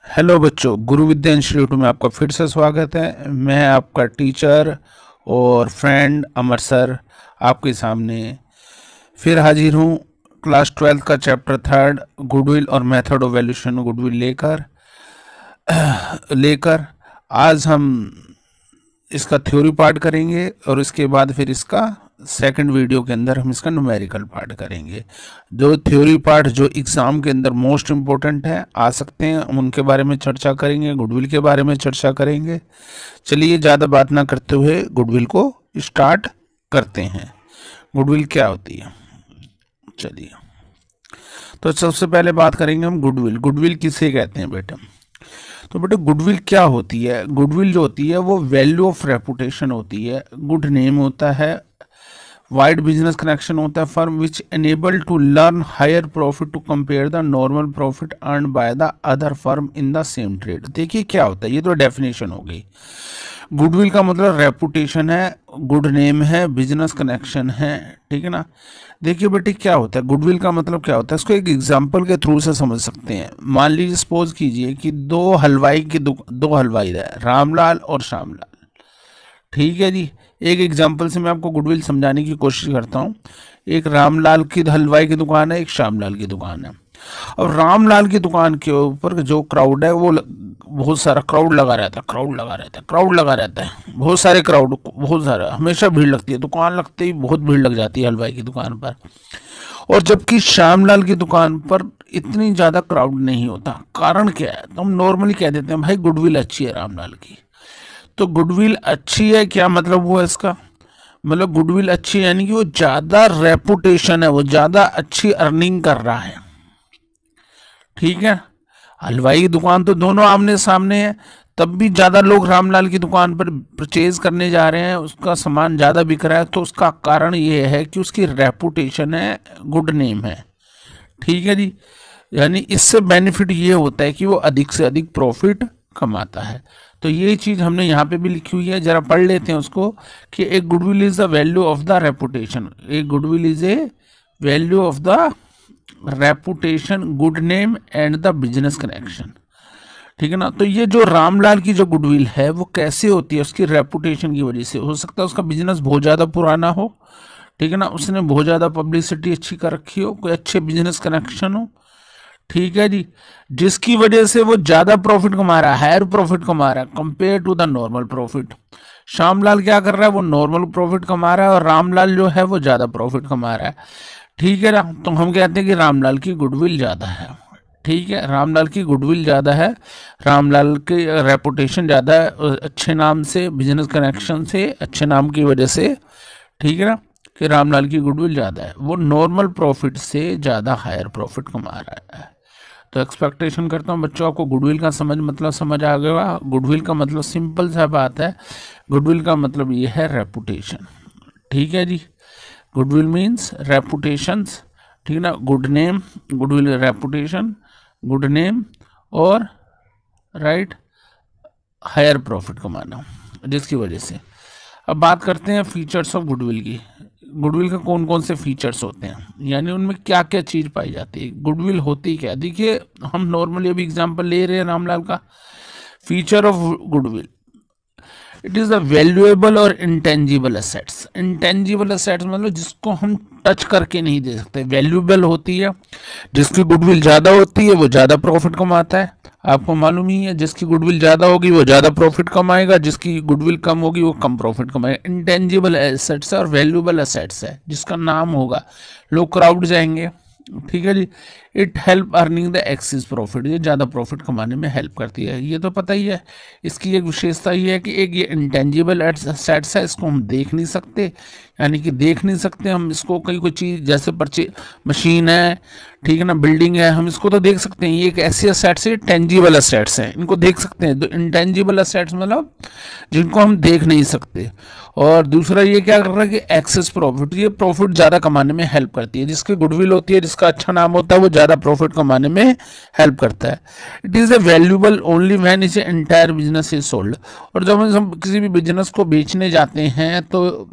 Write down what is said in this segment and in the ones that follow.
Hello बच्चों, गुरु विद्या institute में आपका फिर से स्वागत है। मैं आपका टीचर और फ्रेंड अमर सर आपके सामने फिर हाजिर हूँ। क्लास 12th का चैप्टर 3 गुडविल और मेथड ऑफ वैल्यूएशन गुडविल लेकर लेकर आज हम इसका थ्योरी पार्ट करेंगे और इसके बाद फिर इसका सेकंड वीडियो के अंदर हम इसका न्यूमेरिकल पार्ट करेंगे। जो थ्योरी पार्ट जो एग्जाम के अंदर मोस्ट इम्पोर्टेंट है आ सकते हैं, हम उनके बारे में चर्चा करेंगे, गुडविल के बारे में चर्चा करेंगे। चलिए ज़्यादा बात ना करते हुए गुडविल को स्टार्ट करते हैं। गुडविल क्या होती है, चलिए तो सबसे पहले बात करेंगे हम गुडविल। गुडविल किसे कहते हैं बेटा? तो बेटा गुडविल क्या होती है? गुडविल जो होती है वो वैल्यू ऑफ रेपुटेशन होती है, गुड नेम होता है, वाइड बिजनेस कनेक्शन होता है, firm which enable to learn higher profit to compare the normal profit earn by the other firm in the same trade. देखिए क्या होता है, ये तो डेफिनेशन हो गई। गुडविल का मतलब रेपुटेशन है, गुड नेम है, बिजनेस कनेक्शन है, ठीक है ना। देखिए बेटे क्या होता है, गुडविल का मतलब क्या होता है, इसको एक एग्जांपल के थ्रू से समझ सकते हैं। मान लीजिए सपोज कीजिए कि दो हलवाई है, रामलाल और श्यामलाल, ठीक है जी। एक एग्जांपल से मैं आपको गुडविल समझाने की कोशिश करता हूँ। एक रामलाल की हलवाई की दुकान है, एक श्यामलाल की दुकान है। और रामलाल की दुकान के ऊपर जो क्राउड है वो बहुत सारा क्राउड लगा रहता है, बहुत सारे क्राउड, बहुत सारा, हमेशा भीड़ लगती है, दुकान लगते ही बहुत भीड़ लग जाती है हलवाई की दुकान पर। और जबकि श्यामलाल की दुकान पर इतनी ज़्यादा क्राउड नहीं होता। कारण क्या है? तो हम नॉर्मली कह देते हैं भाई गुडविल अच्छी है रामलाल की। तो गुडविल अच्छी है, क्या मतलब हुआ इसका? मतलब गुडविल अच्छी है यानी कि वो ज़्यादा रेपुटेशन है, वो ज़्यादा अच्छी अर्निंग कर रहा है, ठीक है। हलवाई की दुकान तो दोनों आमने सामने है, तब भी ज़्यादा लोग रामलाल की दुकान पर परचेज करने जा रहे हैं, उसका सामान ज़्यादा बिक रहा है। तो उसका कारण ये है कि उसकी रेपुटेशन है, गुड नेम है, ठीक है जी। यानी इससे बेनिफिट ये होता है कि वो अधिक से अधिक प्रॉफिट कमाता है। तो ये चीज़ हमने यहाँ पे भी लिखी हुई है, जरा पढ़ लेते हैं उसको कि एक goodwill is the value of the reputation. एक goodwill is a value of the reputation, good name and the business connection, ठीक है ना। तो ये जो रामलाल की जो गुडविल है वो कैसे होती है? उसकी रेपुटेशन की वजह से। हो सकता है उसका बिजनेस बहुत ज़्यादा पुराना हो, ठीक है ना, उसने बहुत ज़्यादा पब्लिसिटी अच्छी कर रखी हो, कोई अच्छे बिजनेस कनेक्शन हो, ठीक है जी, जिसकी वजह से वो ज़्यादा प्रॉफिट कमा रहा है, हायर प्रॉफिट कमा रहा है compare to the normal profit. Shyamlal क्या कर रहा है? वो नॉर्मल प्रॉफिट कमा रहा है और रामलाल जो है वो ज़्यादा प्रॉफिट कमा रहा है, ठीक है ना। तो हम कहते हैं कि रामलाल की गुडविल ज़्यादा है, ठीक है, रामलाल की गुडविल ज़्यादा है, रामलाल की रेपुटेशन ज़्यादा है, अच्छे नाम से, बिजनेस कनेक्शन से, अच्छे नाम की वजह से, ठीक है ना, कि रामलाल की गुडविल ज़्यादा है, वो नॉर्मल प्रॉफिट से ज़्यादा हायर प्रॉफिट कमा रहा है। तो एक्सपेक्टेशन करता हूँ बच्चों आपको गुडविल का समझ आ गया। गुडविल का मतलब सिंपल सा बात है, गुडविल का मतलब ये है रेपुटेशन, ठीक है जी। गुडविल मीन्स रेपुटेशंस, ठीक है ना, good name, goodwill reputation, good name और राइट हायर प्रॉफिट कमाना, जिसकी वजह से। अब बात करते हैं फीचर्स ऑफ गुडविल की। गुडविल का कौन कौन से फीचर्स होते हैं, यानी उनमें क्या क्या चीज़ पाई जाती है, गुडविल होती क्या? देखिए हम नॉर्मली अभी एग्जांपल ले रहे हैं रामलाल का। Feature of goodwill, it is the valuable और इंटेंजिबल एसेट्स। इंटेंजिबल एसेट्स मतलब जिसको हम टच करके नहीं दे सकते। वैल्यूएबल होती है, जिसकी गुडविल ज़्यादा होती है वो ज़्यादा प्रॉफिट कमाता है, आपको मालूम ही है। जिसकी गुडविल ज़्यादा होगी वो ज़्यादा प्रॉफिट कमाएगा, जिसकी गुडविल कम होगी वो कम प्रॉफिट कमाएगा। इंटेंजिबल एसेट्स है और वैल्यूएबल एसेट्स है, जिसका नाम होगा, लोग क्राउड जाएंगे, ठीक है जी। It help earning the excess profit, ये ज़्यादा प्रॉफिट कमाने में हेल्प करती है, ये तो पता ही है। इसकी एक विशेषता ये है कि एक ये इंटेंजिबल एसेट्स है, इसको हम देख नहीं सकते, यानी कि देख नहीं सकते हम इसको। कोई चीज़ जैसे मशीन है, ठीक है ना, बिल्डिंग है, हम इसको तो देख सकते हैं। ये एक ऐसी एसेट्स है, टेंजिबल एसेट्स हैं, इनको देख सकते हैं। तो इंटेंजिबल एसेट्स मतलब जिनको हम देख नहीं सकते। और दूसरा ये क्या कर रहा है कि एक्सेस प्रॉफिट, ये प्रॉफिट ज़्यादा कमाने में हेल्प करती है। जिसकी गुडविल होती है, जिसका अच्छा नाम होता है, वो ज़्यादा प्रॉफिट कमाने में हेल्प करता है। It is a valuable only when is entire business is sold. और जब हम किसी भी बिजनेस को बेचने जाते हैं तो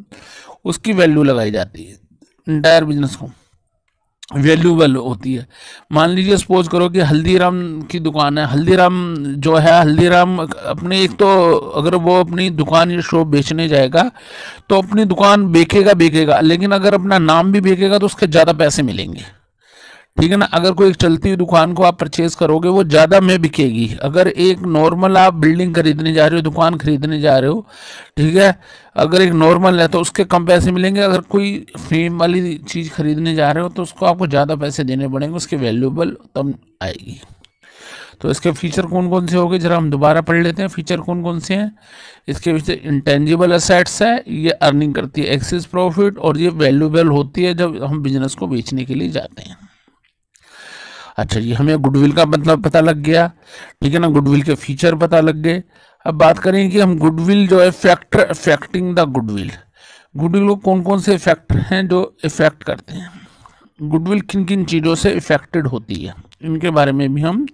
उसकी वैल्यू लगाई जाती है, एंटायर बिजनेस को। वैल्यूबल होती है। मान लीजिए सपोज करो कि हल्दीराम की दुकान है, हल्दीराम जो है, हल्दीराम अपने एक तो अगर वो अपनी दुकान या शॉप बेचने जाएगा तो अपनी दुकान बेचेगा बेचेगा, लेकिन अगर अपना नाम भी बेचेगा तो उसके ज़्यादा पैसे मिलेंगे, ठीक है ना। अगर कोई चलती हुई दुकान को आप परचेज करोगे वो ज़्यादा में बिकेगी। अगर एक नॉर्मल आप बिल्डिंग खरीदने जा रहे हो, दुकान खरीदने जा रहे हो, ठीक है, अगर एक नॉर्मल है तो उसके कम पैसे मिलेंगे। अगर कोई फेम वाली चीज़ खरीदने जा रहे हो तो उसको आपको ज़्यादा पैसे देने पड़ेंगे, उसके वैल्यूबल तब आएगी। तो इसके फीचर कौन कौन से हो गए, जरा हम दोबारा पढ़ लेते हैं फीचर कौन कौन से हैं। इसके पीछे इंटेंजिबल असेट्स है, ये अर्निंग करती है एक्सेस प्रॉफिट, और ये वैल्यूबल होती है जब हम बिजनेस को बेचने के लिए जाते हैं। अच्छा जी, हमें गुडविल का मतलब पता लग गया, ठीक है ना, गुडविल के फीचर पता लग गए। अब बात करें कि हम गुडविल जो है factor affecting the goodwill, goodwill को कौन कौन से फैक्टर हैं जो इफेक्ट करते हैं, गुडविल किन किन चीज़ों से इफेक्टेड होती है, इनके बारे में भी हम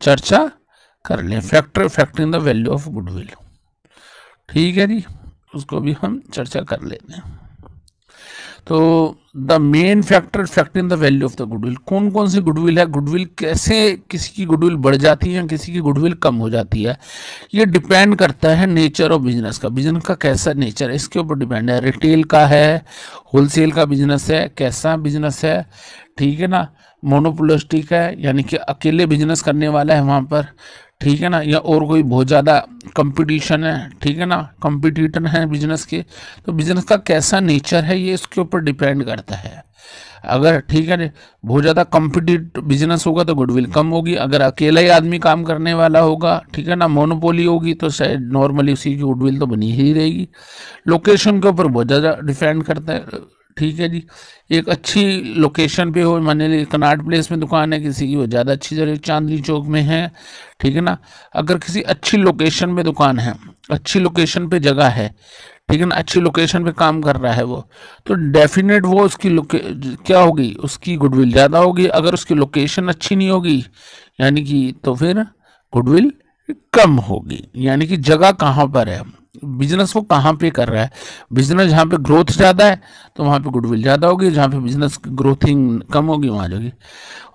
चर्चा कर लें। Factor affecting the value of goodwill, ठीक है जी, उसको भी हम चर्चा कर लेते हैं। तो the main factor affecting the value of the goodwill, कौन कौन सी गुडविल है, गुडविल कैसे किसी की गुडविल बढ़ जाती है, किसी की गुडविल कम हो जाती है, ये डिपेंड करता है नेचर ऑफ बिजनेस का, बिजनेस का कैसा नेचर है इसके ऊपर डिपेंड है। रिटेल का है, होलसेल का बिजनेस है, कैसा बिजनेस है, ठीक है ना, मोनोपोलिस्टिक है यानी कि अकेले बिजनेस करने वाला है वहाँ पर, ठीक है ना, या और कोई बहुत ज़्यादा कंपटीशन है, ठीक है ना, कंपटीटर है बिजनेस के, तो बिजनेस का कैसा नेचर है ये इसके ऊपर डिपेंड करता है। अगर ठीक है बहुत ज़्यादा कंपटीटिव बिजनेस होगा तो गुडविल कम होगी, अगर अकेला ही आदमी काम करने वाला होगा, ठीक है ना, मोनोपोली होगी तो शायद नॉर्मली उसी की गुडविल तो बनी ही रहेगी। लोकेशन के ऊपर बहुत ज़्यादा डिपेंड करता है, ठीक है जी, एक अच्छी लोकेशन पे हो, मान लीजिए कनाट प्लेस में दुकान है किसी की, वो ज़्यादा अच्छी जगह चांदनी चौक में है, ठीक है ना, अगर किसी अच्छी लोकेशन में दुकान है, अच्छी लोकेशन पे जगह है, ठीक है ना, अच्छी लोकेशन पे काम कर रहा है वो, तो डेफिनेट वो उसकी क्या होगी, उसकी गुडविल ज़्यादा होगी। अगर उसकी लोकेशन अच्छी नहीं होगी यानी कि तो फिर गुडविल कम होगी। यानी कि जगह कहाँ पर है, बिजनेस वो कहाँ पे कर रहा है, बिजनेस जहाँ पे ग्रोथ ज़्यादा है तो वहाँ पे गुडविल ज़्यादा होगी, जहाँ पे बिजनेस ग्रोथिंग कम होगी वहाँ होगी।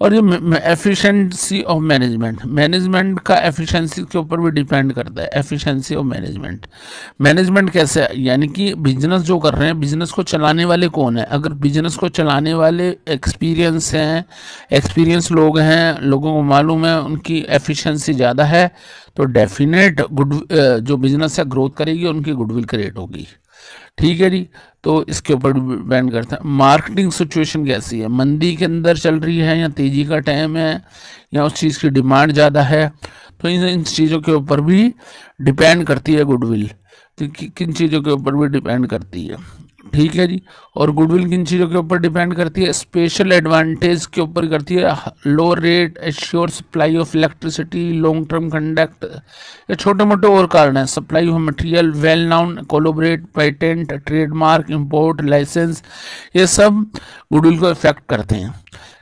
और ये एफिशिएंसी ऑफ मैनेजमेंट, मैनेजमेंट का एफिशिएंसी के ऊपर भी डिपेंड करता है। एफिशिएंसी ऑफ मैनेजमेंट, मैनेजमेंट कैसे है, यानी कि बिजनेस जो कर रहे हैं, बिजनेस को चलाने वाले कौन है, अगर बिजनेस को चलाने वाले एक्सपीरियंस हैं, एक्सपीरियंस लोग हैं, लोगों को मालूम है, उनकी एफिशिएंसी ज़्यादा है तो डेफिनेट जो बिजनेस है ग्रोथ करेगी, उनकी गुडविल क्रिएट होगी, ठीक है जी। तो इसके ऊपर डिपेंड करता है। मार्केटिंग सिचुएशन कैसी है, मंदी के अंदर चल रही है या तेजी का टाइम है या उस चीज़ की डिमांड ज़्यादा है, तो इन चीज़ों के ऊपर भी डिपेंड करती है गुडविल, तो किन चीज़ों के ऊपर भी डिपेंड करती है, ठीक है जी। और गुडविल किन चीज़ों के ऊपर डिपेंड करती है, स्पेशल एडवांटेज के ऊपर करती है, low rate, assure supply of electricity, long term conduct, ये छोटे मोटे और कारण हैं। Supply of material, well known, collaborate, patent, trademark, import, licence, ये सब गुडविल को इफेक्ट करते हैं।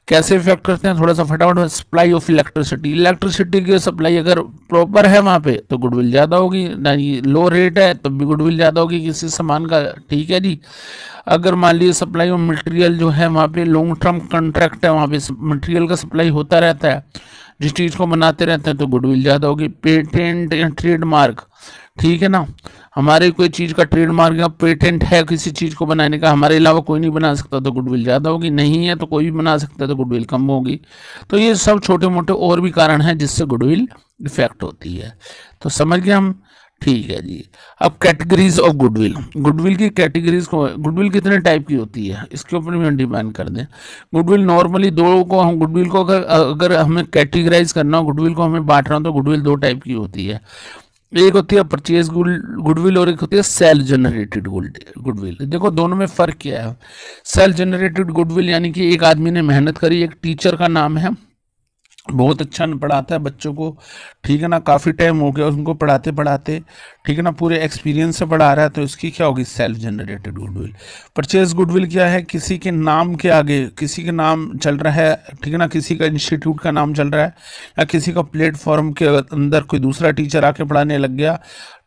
कैसे इफेक्ट करते हैं, थोड़ा सा फटाफट। सप्लाई ऑफ इलेक्ट्रिसिटी, इलेक्ट्रिसिटी की सप्लाई अगर प्रॉपर है वहाँ पे तो गुडविल ज़्यादा होगी, ना ये लो रेट है तो भी गुडविल ज़्यादा होगी किसी सामान का, ठीक है जी। अगर मान लीजिए सप्लाई ऑफ मटेरियल जो है वहाँ पे लॉन्ग टर्म कॉन्ट्रैक्ट है, वहाँ पे मटेरियल का सप्लाई होता रहता है, जिस चीज़ को बनाते रहते हैं तो गुडविल ज़्यादा होगी। पेटेंट या ट्रेडमार्क, ठीक है ना, हमारे कोई चीज़ का ट्रेडमार्क या पेटेंट है किसी चीज़ को बनाने का, हमारे अलावा कोई नहीं बना सकता तो गुडविल ज़्यादा होगी, नहीं है तो कोई भी बना सकता है तो गुडविल कम होगी। तो ये सब छोटे मोटे और भी कारण हैं जिससे गुडविल इफेक्ट होती है। तो समझ गए हम, ठीक है जी। अब कैटेगरीज ऑफ गुडविल, गुडविल की कैटेगरीज को, गुडविल कितने टाइप की होती है इसके ऊपर भी हम डिपेंड कर दें। गुडविल नॉर्मली दो को हम गुडविल को अगर हमें कैटेगराइज करना हो, गुडविल को हमें बांटना हो तो गुडविल दो टाइप की होती है। एक होती है परचेज गुडविल और एक होती है सेल्फ जनरेटेड गुडविल। देखो दोनों में फ़र्क क्या है। सेल्फ जनरेटेड गुडविल यानी कि एक आदमी ने मेहनत करी, एक टीचर का नाम है, बहुत अच्छा पढ़ाता है बच्चों को, ठीक है ना, काफ़ी टाइम हो गया उनको पढ़ाते पढ़ाते, ठीक है ना, पूरे एक्सपीरियंस से पढ़ा रहा है, तो इसकी क्या होगी, self generated goodwill. Purchase goodwill क्या है, किसी के नाम के आगे किसी के नाम चल रहा है, ठीक है ना, किसी का इंस्टीट्यूट का नाम चल रहा है या किसी का प्लेटफॉर्म के अंदर कोई दूसरा टीचर आके पढ़ाने लग गया,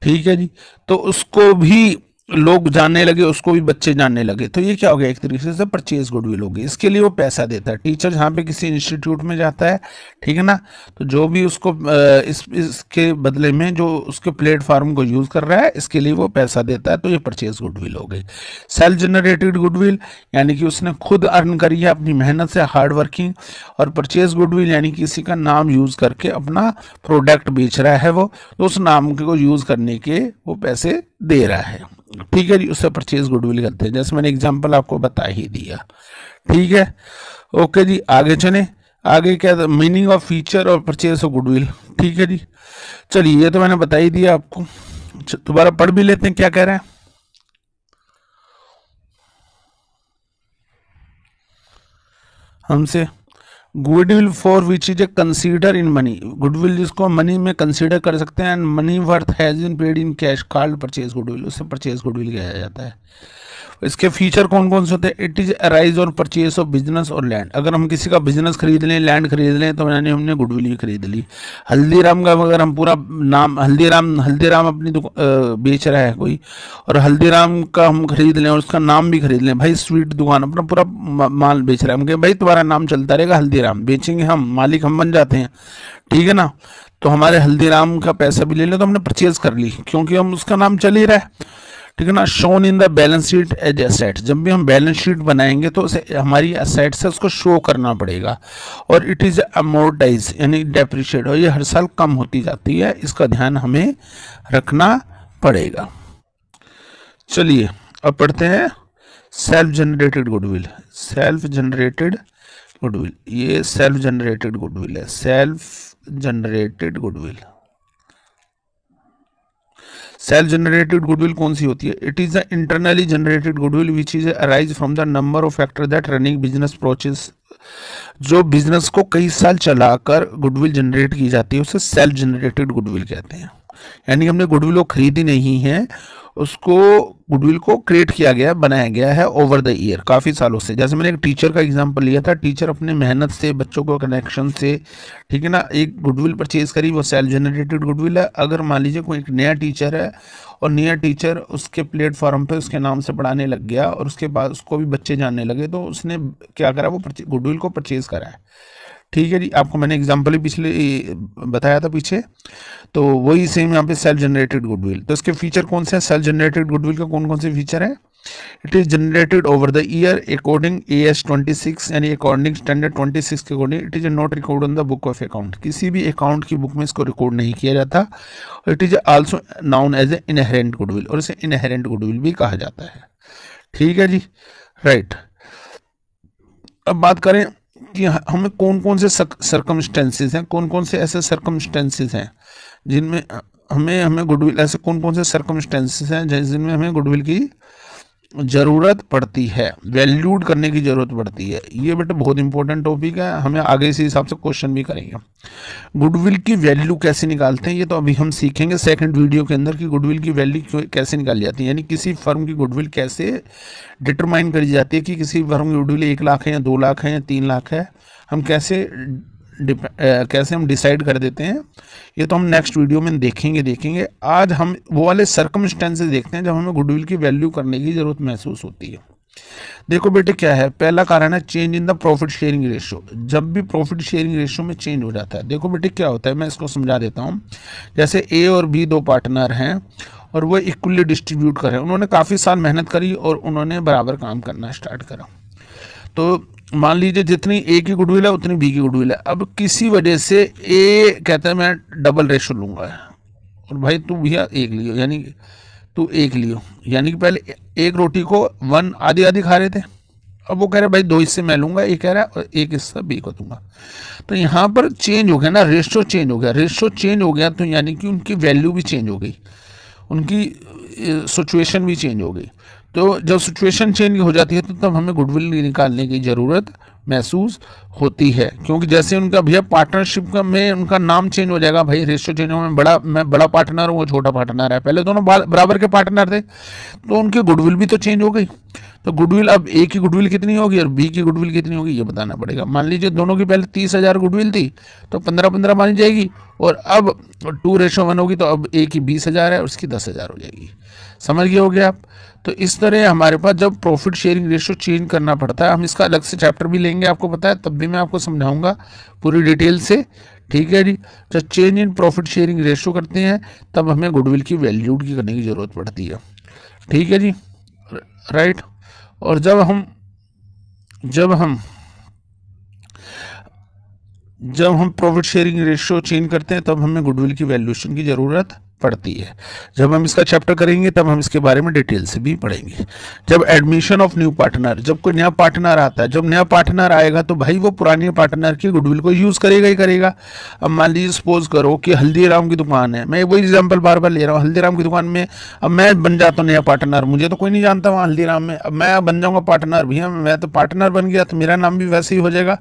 ठीक है जी, तो उसको भी लोग जानने लगे, उसको भी बच्चे जानने लगे, तो ये क्या हो गया, एक तरीके से परचेज गुडविल होगी। इसके लिए वो पैसा देता है। टीचर जहाँ पे किसी इंस्टीट्यूट में जाता है, ठीक है ना, तो जो भी उसको इसके बदले में जो उसके प्लेटफॉर्म को यूज़ कर रहा है, इसके लिए वो पैसा देता है, तो ये परचेज गुडविल हो गई। सेल्फ जनरेटेड गुडविल यानी कि उसने खुद अर्न करी है अपनी मेहनत से, हार्ड वर्किंग। और परचेज गुडविल यानी किसी का नाम यूज़ करके अपना प्रोडक्ट बेच रहा है वो, तो उस नाम को यूज़ करने के वो पैसे दे रहा है, ठीक है जी, उससे परचेज गुडविल करते हैं, जैसे मैंने एग्जांपल आपको बता ही दिया। ठीक है, ओके जी, आगे चले। आगे क्या था, मीनिंग ऑफ फीचर और परचेज ऑफ गुडविल। ठीक है जी, चलिए ये तो मैंने बता ही दिया आपको, दोबारा पढ़ भी लेते हैं क्या कह रहे हैं। हमसे goodwill for which is a consider in money, goodwill जिसको मनी में कंसीडर कर सकते हैं, money worth has been paid in cash called purchase goodwill, उससे परचेज गुडविल कहा जाता है। इसके फीचर कौन कौन से होते हैं, इट इज अराइज और परचेज ऑफ बिजनेस और लैंड, अगर हम किसी का बिजनेस खरीद लें, लैंड खरीद लें, तो यानी हमने गुडविल ही खरीद ली। हल्दीराम का अगर हम पूरा नाम हल्दीराम अपनी बेच रहा है कोई, और हल्दीराम का हम खरीद लें और उसका नाम भी खरीद लें, भाई स्वीट दुकान अपना पूरा माल बेच रहा है, हम कहें भाई तुम्हारा नाम चलता रहेगा हल्दीराम, बेचेंगे हम, मालिक हम बन जाते हैं, ठीक है ना, तो हमारे हल्दीराम का पैसा भी ले लें तो हमने परचेज कर ली, क्योंकि हम उसका नाम चल ही रहा है, ठीक है ना। Shown in the balance sheet as asset, जब भी हम बैलेंस शीट बनाएंगे तो उसे हमारी एसेट से उसको शो करना पड़ेगा। और इट इज अमोर्टाइज यानी डेप्रिशिएट, और ये हर साल कम होती जाती है, इसका ध्यान हमें रखना पड़ेगा। चलिए अब पढ़ते हैं self generated goodwill. Self generated goodwill, ये सेल्फ जनरेटेड गुडविल है, self generated goodwill. Self generated goodwill कौन सी होती है, it is the internally generated goodwill which is arise from the number of factor that running business process, जो business को कई साल चलाकर गुडविल जनरेट की जाती है उसे सेल्फ जनरेटेड गुडविल कहते हैं। यानी हमने गुडविल को खरीदी नहीं है, उसको गुडविल को क्रिएट किया गया, बनाया गया है ओवर द ईयर, काफ़ी सालों से। जैसे मैंने एक टीचर का एग्जांपल लिया था, टीचर अपने मेहनत से, बच्चों को कनेक्शन से, ठीक है ना, एक गुडविल परचेज करी, वो सेल्फ जनरेटेड गुडविल है। अगर मान लीजिए कोई एक नया टीचर है और नया टीचर उसके प्लेटफॉर्म पे उसके नाम से पढ़ाने लग गया और उसके बाद उसको भी बच्चे जानने लगे, तो उसने क्या करा, वो गुडविल को परचेज करा है। ठीक है जी, आपको मैंने एग्जांपल ही पिछले बताया था पीछे, तो वही सेम यहाँ पे सेल्फ जनरेटेड गुडविल। तो इसके फीचर कौन से हैं, सेल्फ जनरेटेड गुडविल का कौन कौन से फीचर है, it is generated over the year according AS 26 यानी अकॉर्डिंग स्टैंडर्ड 26 के according, it is not record on the book of account, किसी भी अकाउंट की बुक में इसको रिकॉर्ड नहीं किया जाता। It is also known as a inherent goodwill, और इसे इनहेरेंट गुडविल भी कहा जाता है। ठीक है जी, राइट। अब बात करें कि हमें कौन कौन से सर्कमस्टेंसेस हैं, कौन कौन से ऐसे सर्कमस्टेंसेस हैं जिनमें हमें गुडविल, ऐसे कौन कौन से सर्कमस्टेंसेस हैं जिनमें हमें गुडविल की ज़रूरत पड़ती है, वैल्यूड करने की ज़रूरत पड़ती है। ये बेटा बहुत इंपॉर्टेंट टॉपिक है, हमें आगे इसी हिसाब से क्वेश्चन भी करेंगे। गुडविल की वैल्यू कैसे निकालते हैं, ये तो अभी हम सीखेंगे सेकंड वीडियो के अंदर कि गुडविल की वैल्यू कैसे निकाली जाती है, यानी किसी फर्म की गुडविल कैसे डिटरमाइन करी जाती है कि किसी फर्म की गुडविल 1 लाख है या 2 लाख है या 3 लाख है, हम कैसे हम डिसाइड कर देते हैं, ये तो हम नेक्स्ट वीडियो में देखेंगे। आज हम वो वाले सर्कमस्टेंसेस देखते हैं जब हमें गुडविल की वैल्यू करने की ज़रूरत महसूस होती है। देखो बेटे क्या है, पहला कारण है change in the profit sharing ratio. जब भी प्रॉफिट शेयरिंग रेशियो में चेंज हो जाता है, देखो बेटे क्या होता है, मैं इसको समझा देता हूँ। जैसे A और B 2 पार्टनर हैं और वो इक्वली डिस्ट्रीब्यूट कर रहे हैं, उन्होंने काफ़ी साल मेहनत करी और उन्होंने बराबर काम करना स्टार्ट करा। तो मान लीजिए जितनी A की गुडविल है उतनी B की गुडविल है। अब किसी वजह से A कहता है मैं डबल रेशो लूँगा, और भाई तू भैया 1 लियो, यानी तू 1 लियो, यानी कि पहले 1 रोटी को 1 आधी आधी खा रहे थे, अब वो कह रहे भाई 2 हिस्से मैं लूँगा, ये कह रहा है, और 1 हिस्सा B को दूंगा। तो यहाँ पर चेंज हो गया ना, रेशो चेंज हो गया, रेशो चेंज हो गया तो यानी कि उनकी वैल्यू भी चेंज हो गई, उनकी सिचुएशन भी चेंज हो गई। तो जब सिचुएशन चेंज हो जाती है तो तब हमें गुडविल निकालने की ज़रूरत महसूस होती है, क्योंकि जैसे उनका भैया पार्टनरशिप का में उनका नाम चेंज हो जाएगा, भाई रेशियो चेंज होगा, मैं बड़ा पार्टनर हूँ, वो छोटा पार्टनर है, पहले दोनों बराबर के पार्टनर थे, तो उनकी गुडविल भी तो चेंज हो गई। तो गुडविल अब ए की गुडविल कितनी होगी और बी की गुडविल कितनी होगी ये बताना पड़ेगा। मान लीजिए दोनों की पहले 30,000 गुडविल थी तो 15-15 मानी जाएगी, और अब 2:1 होगी, तो अब ए की 20,000 है और उसकी 10,000 हो जाएगी। समझ गए होगे आप। तो इस तरह हमारे पास जब प्रॉफिट शेयरिंग रेशियो चेंज करना पड़ता है, हम इसका अलग से चैप्टर भी लेंगे, आपको पता है, तब भी मैं आपको समझाऊंगा पूरी डिटेल से, ठीक है जी। जब change in profit sharing ratio करते हैं तब हमें गुडविल की वैल्यू की करने की ज़रूरत पड़ती है, ठीक है जी, राइट। और जब हम प्रॉफिट शेयरिंग रेशियो चेंज करते हैं तब हमें गुडविल की वैल्यूएशन की ज़रूरत पड़ती है। जब हम इसका चैप्टर करेंगे तब हम इसके बारे में डिटेल से भी पढ़ेंगे। जब एडमिशन ऑफ न्यू पार्टनर, जब कोई नया पार्टनर आता है, जब नया पार्टनर आएगा तो भाई वो पुराने पार्टनर की गुडविल को यूज़ करेगा ही करेगा। अब मान लीजिए सपोज करो कि हल्दीराम की दुकान है, मैं वही एग्जाम्पल बार बार ले रहा हूँ, हल्दीराम की दुकान में अब मैं बन जाता हूँ नया पार्टनर, मुझे तो कोई नहीं जानता वहाँ हल्दीराम में, अब मैं बन जाऊँगा पार्टनर, भैया मैं तो पार्टनर बन गया तो मेरा नाम भी वैसे ही हो जाएगा।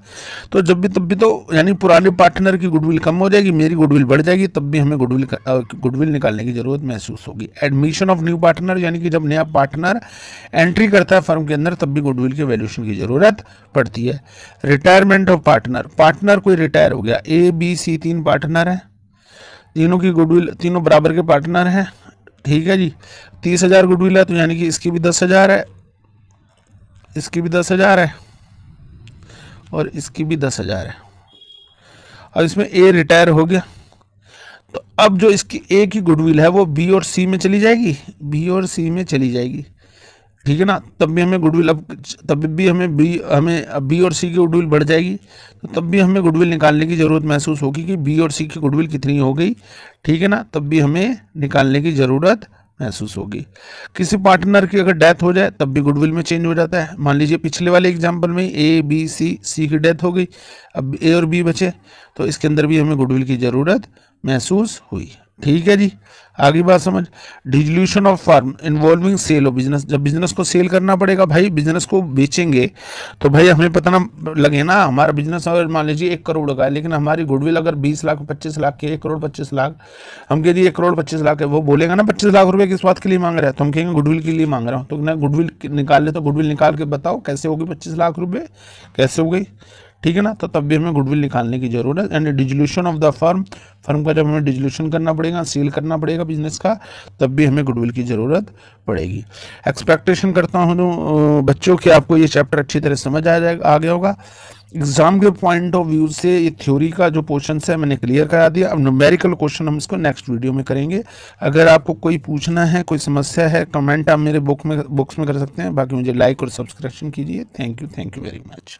तो जब भी तब भी तो यानी पुराने पार्टनर की गुडविल कम हो जाएगी, मेरी गुडविल बढ़ जाएगी, तब भी हमें गुडविल निकालने की जरूरत महसूस होगी। एडमिशन ऑफ न्यू पार्टनर यानी कि जब नया पार्टनर एंट्री करता है फर्म के अंदर तब भी गुडविल के वैल्यूएशन की जरूरत पड़ती है। रिटायरमेंट ऑफ पार्टनर, पार्टनर कोई रिटायर हो गया, ए बी सी 3 पार्टनर है, तीनों की गुडविल, तीनों बराबर के पार्टनर हैं, ठीक है जी। 30,000 गुडविल है तो यानी कि इसकी भी 10,000 है, इसकी भी 10,000 है और इसकी भी 10,000 है। और इसमें ए रिटायर हो गया तो अब जो इसकी ए की गुडविल है वो बी और सी में चली जाएगी, बी और सी में चली जाएगी, ठीक है ना। तब भी हमें गुडविल, अब तब भी हमें बी और सी की गुडविल बढ़ जाएगी, तो तब भी हमें गुडविल निकालने की ज़रूरत महसूस होगी कि बी और सी की गुडविल कितनी हो गई, ठीक है ना, तब भी हमें निकालने की ज़रूरत महसूस होगी। किसी पार्टनर की अगर डेथ हो जाए तब भी गुडविल में चेंज हो जाता है। मान लीजिए पिछले वाले एग्जाम्पल में ए बी सी की डेथ हो गई, अब ए और बी बचे, तो इसके अंदर भी हमें गुडविल की ज़रूरत महसूस हुई, ठीक है जी। आगे बात समझ। Dissolution of firm involving sale of business, जब बिजनेस को सेल करना पड़ेगा, भाई बिजनेस को बेचेंगे तो भाई हमें पता ना लगे ना, हमारा बिजनेस अगर मान लीजिए 1 करोड़ का है लेकिन हमारी गुडविल अगर 20 लाख 25 लाख के, 1 करोड़ 25 लाख, हम कह दिए 1 करोड़ 25 लाख है, वो बोलेगा ना 25 लाख रुपए किस बात के लिए मांग रहा है, तो हम कहेंगे गुडविल के लिए मांग रहा हूँ, तो ना गुडविल निकाल ले, तो गुडविल निकाल के बताओ कैसे होगी 25 लाख रुपये, कैसे हो गई, ठीक है ना। तो तब भी हमें गुडविल निकालने की जरूरत। And dissolution of the firm, firm का जब हमें डिसोल्यूशन करना पड़ेगा, सेल करना पड़ेगा बिजनेस का, तब भी हमें गुडविल की ज़रूरत पड़ेगी। एक्सपेक्टेशन करता हूँ तो बच्चों कि आपको ये चैप्टर अच्छी तरह समझ आ गया होगा। एग्जाम के पॉइंट ऑफ व्यू से ये थ्योरी का जो क्वेश्चन है मैंने क्लियर करा दिया। अब न्यूमेरिकल क्वेश्चन हम इसको नेक्स्ट वीडियो में करेंगे। अगर आपको कोई पूछना है, कोई समस्या है, कमेंट आप मेरे बुक्स में कर सकते हैं। बाकी मुझे लाइक और सब्सक्रिप्शन कीजिए। Thank you very much.